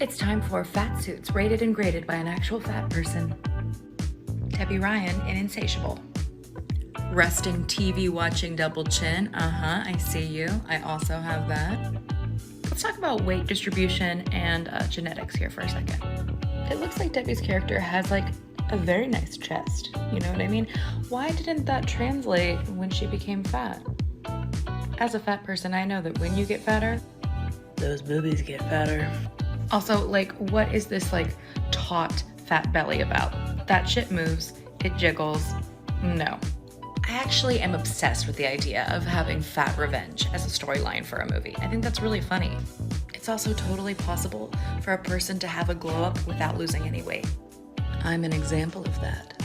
It's time for Fat Suits, rated and graded by an actual fat person. Debbie Ryan in Insatiable. Resting TV watching double chin. I see you. I also have that. Let's talk about weight distribution and genetics here for a second. It looks like Debbie's character has like a very nice chest. You know what I mean? Why didn't that translate when she became fat? As a fat person, I know that when you get fatter, those boobies get fatter. Also, like, what is this, like, taut fat belly about? That shit moves. It jiggles. No. I actually am obsessed with the idea of having fat revenge as a storyline for a movie. I think that's really funny. It's also totally possible for a person to have a glow up without losing any weight. I'm an example of that.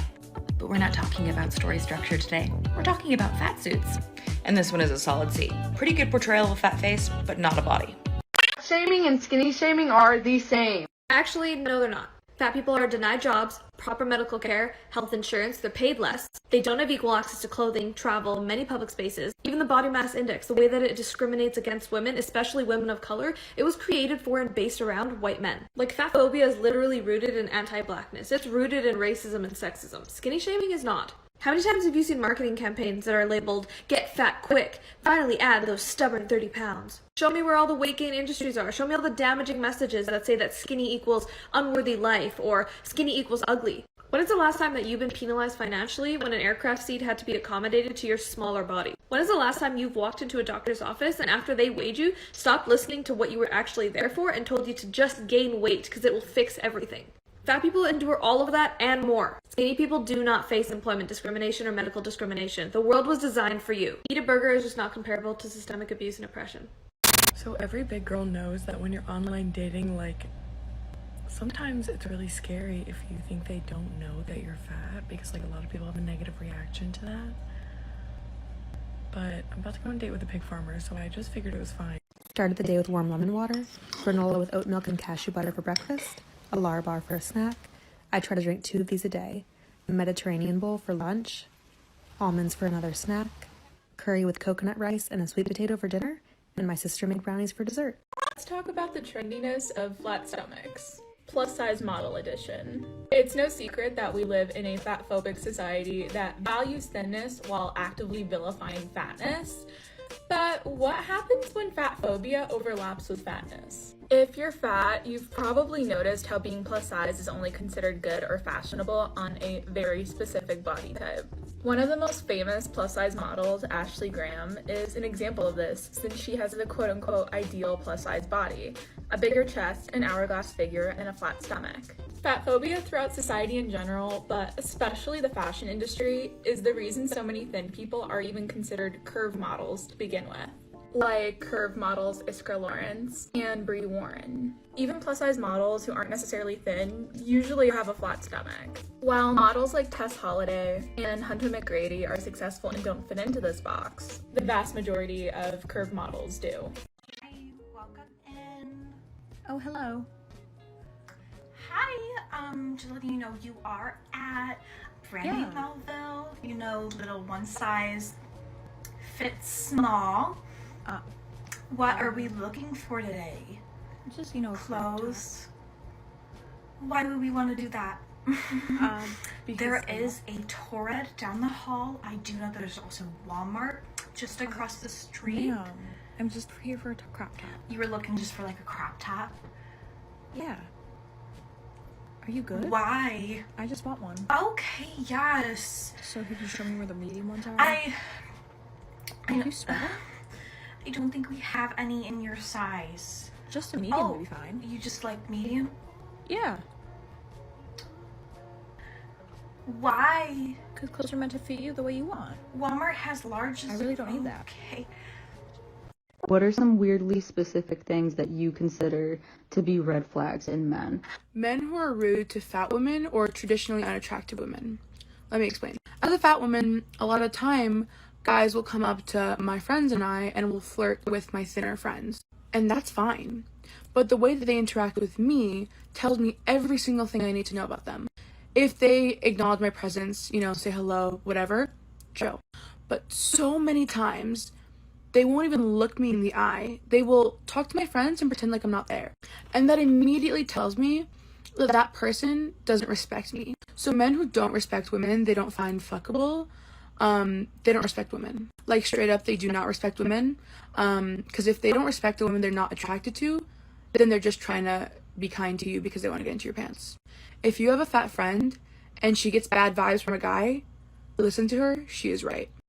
But we're not talking about story structure today. We're talking about fat suits. And this one is a solid C. Pretty good portrayal of a fat face, but not a body. Shaming and skinny shaming are the same. Actually, no, they're not. Fat people are denied jobs, proper medical care, health insurance, they're paid less, they don't have equal access to clothing, travel, many public spaces. Even the body mass index, the way that it discriminates against women, especially women of color, it was created for and based around white men. Like, fat phobia is literally rooted in anti-blackness. It's rooted in racism and sexism. Skinny shaming is not. How many times have you seen marketing campaigns that are labeled, "Get fat quick, finally add those stubborn 30 pounds"? Show me where all the weight gain industries are. Show me all the damaging messages that say that skinny equals unworthy life or skinny equals ugly. When is the last time that you've been penalized financially when an aircraft seat had to be accommodated to your smaller body? When is the last time you've walked into a doctor's office and after they weighed you, stopped listening to what you were actually there for and told you to just gain weight because it will fix everything? Fat people endure all of that and more. Skinny people do not face employment discrimination or medical discrimination. The world was designed for you. Eat a burger is just not comparable to systemic abuse and oppression. So every big girl knows that when you're online dating, like, sometimes it's really scary if you think they don't know that you're fat, because like a lot of people have a negative reaction to that. But I'm about to go on a date with a pig farmer, so I just figured it was fine. Started the day with warm lemon water, granola with oat milk and cashew butter for breakfast, a Lar bar for a snack. I try to drink 2 of these a day. A Mediterranean bowl for lunch, almonds for another snack, curry with coconut rice and a sweet potato for dinner, and my sister made brownies for dessert. Let's talk about the trendiness of flat stomachs. Plus size model edition. It's no secret that we live in a fat-phobic society that values thinness while actively vilifying fatness. But what happens when fat phobia overlaps with fatness? If you're fat, you've probably noticed how being plus size is only considered good or fashionable on a very specific body type. One of the most famous plus size models, Ashley Graham, is an example of this since she has the quote-unquote ideal plus size body, a bigger chest, an hourglass figure, and a flat stomach. Fat phobia throughout society in general, but especially the fashion industry, is the reason so many thin people are even considered curve models to begin with. Like curve models Iskra Lawrence and Brie Warren. Even plus-size models who aren't necessarily thin usually have a flat stomach. While models like Tess Holliday and Hunter McGrady are successful and don't fit into this box, the vast majority of curve models do. Hi, welcome in. Oh, hello. Hi, just letting you know you are at Brandy Melville. You know, little one size fits small. What are we looking for today? Just, you know, Clothes. Why would we want to do that? There is a Torrid down the hall. I do know there's also Walmart just across the street. Damn. I'm just here for a crop top. You were looking just for like a crop top? Yeah. Are you good? Why? I just bought one. Okay, yes. So could you show me where the medium ones are? I Can you spell it? I don't think we have any in your size. Just a medium would be fine. You just like medium? Yeah. Why? Because clothes are meant to fit you the way you want. Walmart has large. I really don't need that. Okay. What are some weirdly specific things that you consider to be red flags in men? Men who are rude to fat women or traditionally unattractive women. Let me explain. As a fat woman, a lot of time, guys will come up to my friends and I and will flirt with my thinner friends. And that's fine. But the way that they interact with me tells me every single thing I need to know about them. If they acknowledge my presence, you know, say hello, whatever, chill. But so many times, they won't even look me in the eye. They will talk to my friends and pretend like I'm not there. And that immediately tells me that that person doesn't respect me. So men who don't respect women, they don't find fuckable, they don't respect women. Like, straight up, they do not respect women. Because if they don't respect a woman they're not attracted to, then they're just trying to be kind to you because they want to get into your pants. If you have a fat friend and she gets bad vibes from a guy, listen to her, she is right.